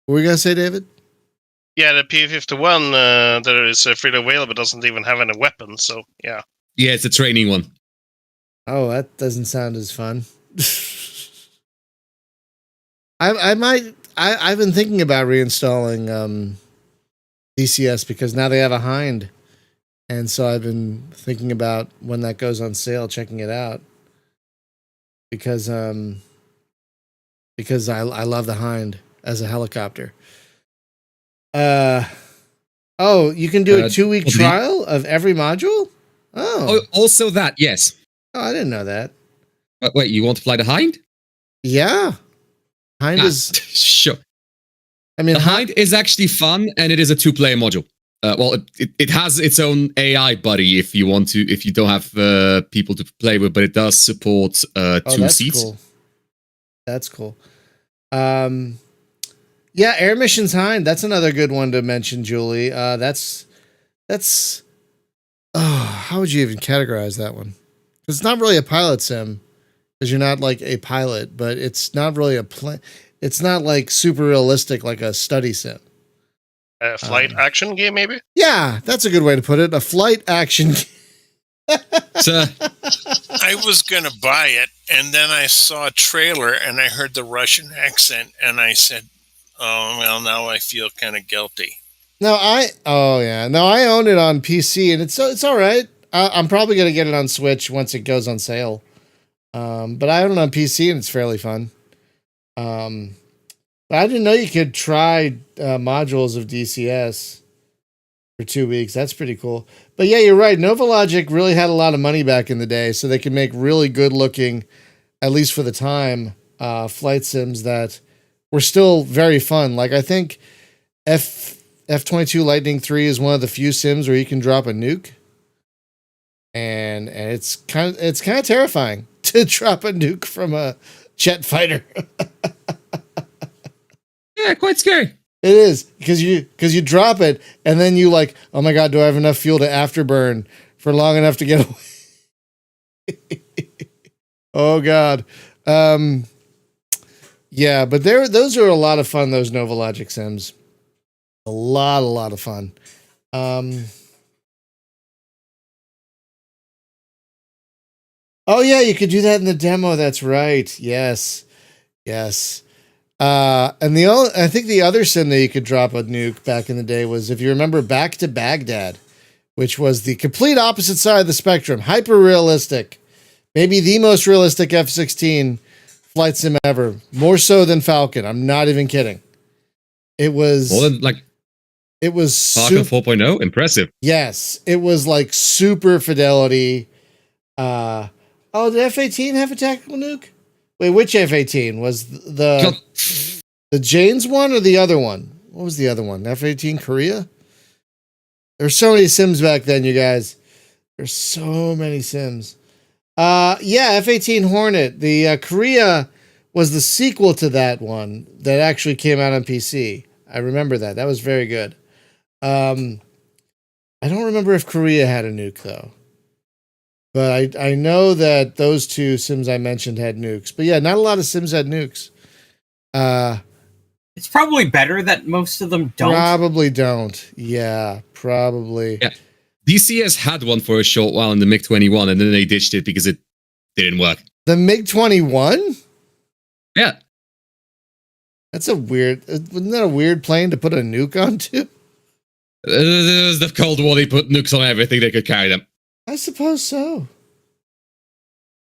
What were you gonna say, David? Yeah, the P-51 that is freely available doesn't even have any weapons. So yeah. Yeah, it's a training one. Oh, that doesn't sound as fun. I've been thinking about reinstalling DCS because now they have a Hind, and so I've been thinking about when that goes on sale, checking it out because I love the Hind as a helicopter. You can do a 2-week trial of every module. Oh, also that, yes. Oh, I didn't know that. Wait, you want to fly the Hind? Yeah. Hind is sure. I mean, the Hind is actually fun, and it is a 2-player module. It has its own AI buddy if you don't have people to play with, but it does support 2 seats. Cool. That's cool. Yeah, Air Missions Hind. That's another good one to mention, Julie. That's. How would you even categorize that one? It's not really a pilot sim. Because you're not like a pilot, but it's not really it's not like super realistic like a study sim. A flight action game, maybe? Yeah, that's a good way to put it. A flight action game. I was going to buy it, and then I saw a trailer, and I heard the Russian accent, and I said, oh, well, now I feel kind of guilty. I own it on PC, and it's all right. I'm probably going to get it on Switch once it goes on sale. But I own it on PC and it's fairly fun. But I didn't know you could try modules of DCS for 2 weeks. That's pretty cool. But yeah, you're right. Novalogic really had a lot of money back in the day, so they could make really good looking, at least for the time, flight sims that were still very fun. Like I think F-22 Lightning III is one of the few sims where you can drop a nuke. and it's kind of terrifying to drop a nuke from a jet fighter. Yeah, quite scary. It is because you drop it and then you like, oh my god, do I have enough fuel to afterburn for long enough to get away? Oh god. Yeah, but those are a lot of fun, those Nova Logic sims. A lot of fun. Oh yeah, you could do that in the demo. That's right. Yes. And I think the other sim that you could drop a nuke back in the day was, if you remember, Back to Baghdad, which was the complete opposite side of the spectrum. Hyper realistic, maybe the most realistic F-16 flight sim ever. More so than Falcon. I'm not even kidding. It was more than like. It was Falcon 4.0. Impressive. Yes, it was like super fidelity. Did F-18 have a tactical nuke? Wait, which F-18 was the Jane's one or the other one? What was the other one? F-18 Korea? There's so many sims back then, you guys. There's so many sims. F-18 Hornet. The Korea was the sequel to that one that actually came out on PC. I remember that. That was very good. I don't remember if Korea had a nuke though. But I know that those two sims I mentioned had nukes. But yeah, not a lot of sims had nukes. It's probably better that most of them don't. Probably don't. Yeah, probably. Yeah. DCS had one for a short while in the MiG-21, and then they ditched it because it didn't work. The MiG-21? Yeah. Wasn't that a weird plane to put a nuke onto? It was the Cold War. They put nukes on everything they could carry them. I suppose so.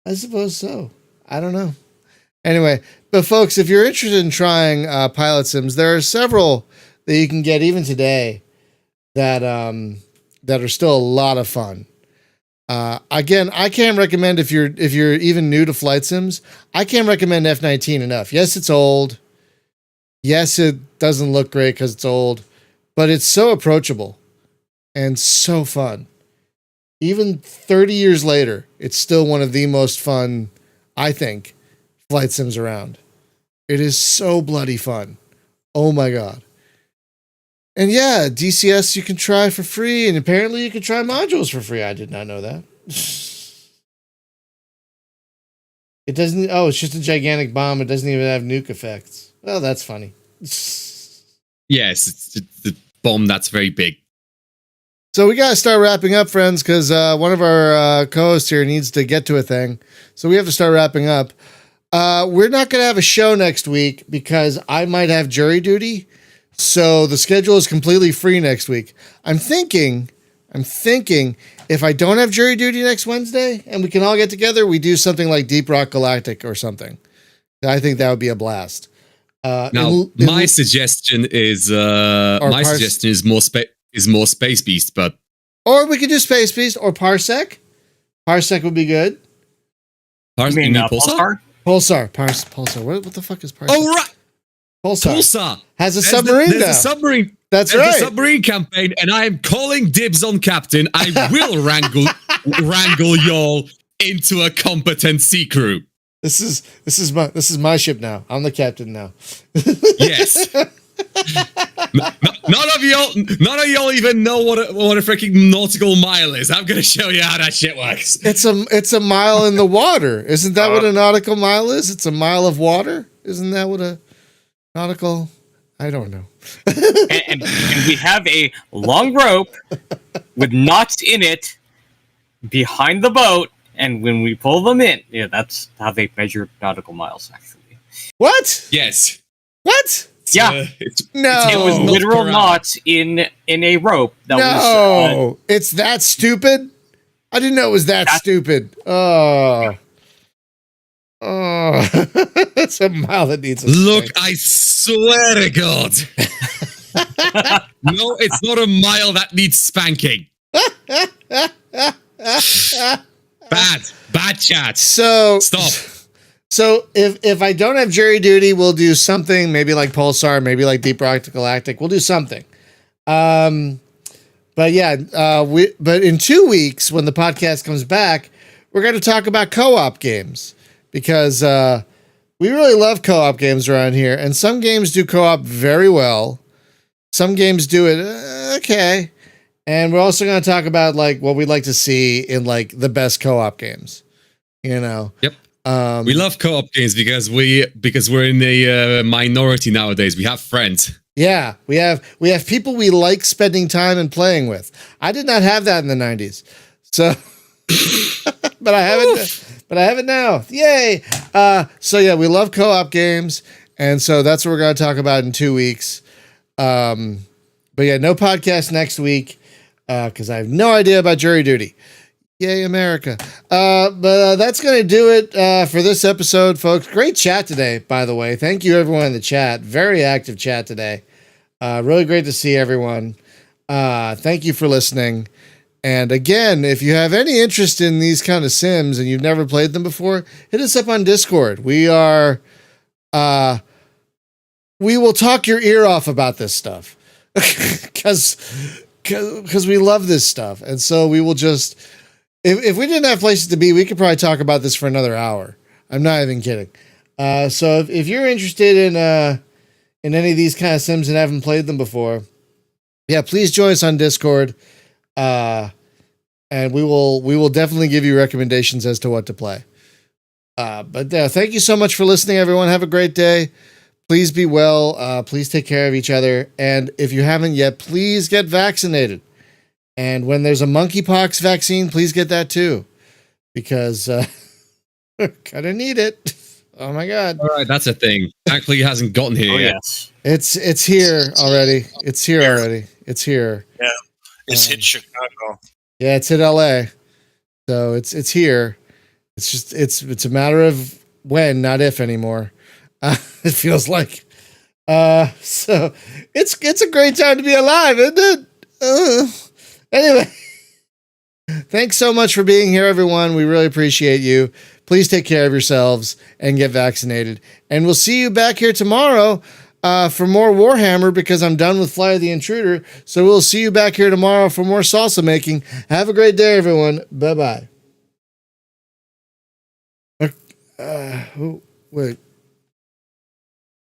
I don't know. Anyway, but folks, if you're interested in trying pilot sims, there are several that you can get even today that are still a lot of fun. Again, I can't recommend if you're even new to flight sims, I can't recommend F-19 enough. Yes, it's old. Yes, it doesn't look great because it's old, but it's so approachable and so fun. Even 30 years later, it's still one of the most fun, I think, flight sims around. It is so bloody fun. Oh my god. And yeah, DCS you can try for free, and apparently you can try modules for free. I did not know that. It doesn't, it's just a gigantic bomb. It doesn't even have nuke effects. Well, that's funny. Yes, it's the bomb that's very big. So we got to start wrapping up, friends, because one of our co-hosts here needs to get to a thing. So we have to start wrapping up. We're not going to have a show next week because I might have jury duty. So the schedule is completely free next week. I'm thinking if I don't have jury duty next Wednesday and we can all get together, we do something like Deep Rock Galactic or something. I think that would be a blast. My suggestion is more Space Beast, but or we could do Space Beast or Parsec. Parsec would be good. You mean Pulsar? Pulsar. What the fuck is Parsec? Oh right, Pulsar has a submarine. There's a submarine. That's right. There's a submarine campaign, and I am calling dibs on captain. I will wrangle y'all into a competent sea crew. This is my ship now. I'm the captain now. Yes. None of y'all even know what a freaking nautical mile is. I'm gonna show you how that shit works. It's a mile in the water. Isn't that what a nautical mile is? It's a mile of water. Isn't that what a nautical? I don't know. and we have a long rope with knots in it behind the boat, and when we pull them in, that's how they measure nautical miles. Actually, what? Yes. What? Yeah, it was literal knots in a rope. It's that stupid. I didn't know it was that stupid. Oh, it's a mile that needs a look. I swear to God. No, it's not a mile that needs spanking. Bad chat. So stop. So if I don't have jury duty, we'll do something maybe like Pulsar, maybe like Deep Rock Galactic. We'll do something. But yeah, but in 2 weeks when the podcast comes back, we're going to talk about co-op games because we really love co-op games around here, and some games do co-op very well. Some games do it okay, and we're also going to talk about like what we'd like to see in like the best co-op games. You know. Yep. We love co-op games because we're in a minority nowadays. We have friends. Yeah, we have people we like spending time and playing with. I did not have that in the 90s. So but I have it now. Yay. So yeah, we love co-op games, and so that's what we're going to talk about in 2 weeks. But yeah, no podcast next week cuz I have no idea about jury duty. Yay, America. But that's going to do it for this episode, folks. Great chat today, by the way. Thank you, everyone in the chat. Very active chat today. Really great to see everyone. Thank you for listening. And again, if you have any interest in these kind of sims and you've never played them before, hit us up on Discord. We will talk your ear off about this stuff because we love this stuff. And so we will just... If we didn't have places to be, we could probably talk about this for another hour. I'm not even kidding. So if you're interested in any of these kind of sims and haven't played them before, yeah, please join us on Discord. And we will definitely give you recommendations as to what to play. But thank you so much for listening, everyone. Have a great day. Please be well. Please take care of each other. And if you haven't yet, please get vaccinated. And when there's a monkeypox vaccine, please get that too, because we're gonna need it. Oh my God! All right, that's a thing. Actually, it hasn't gotten here yet. Yes. It's here already. It's here already. It's here. Yeah, it's hit Chicago. Yeah, it's hit LA. So it's here. It's just it's a matter of when, not if anymore. It feels like. So it's a great time to be alive, isn't it? Anyway, thanks so much for being here, everyone. We really appreciate you. Please take care of yourselves and get vaccinated. And we'll see you back here tomorrow for more Warhammer because I'm done with Fly the Intruder. So we'll see you back here tomorrow for more salsa making. Have a great day, everyone. Bye-bye. Wait.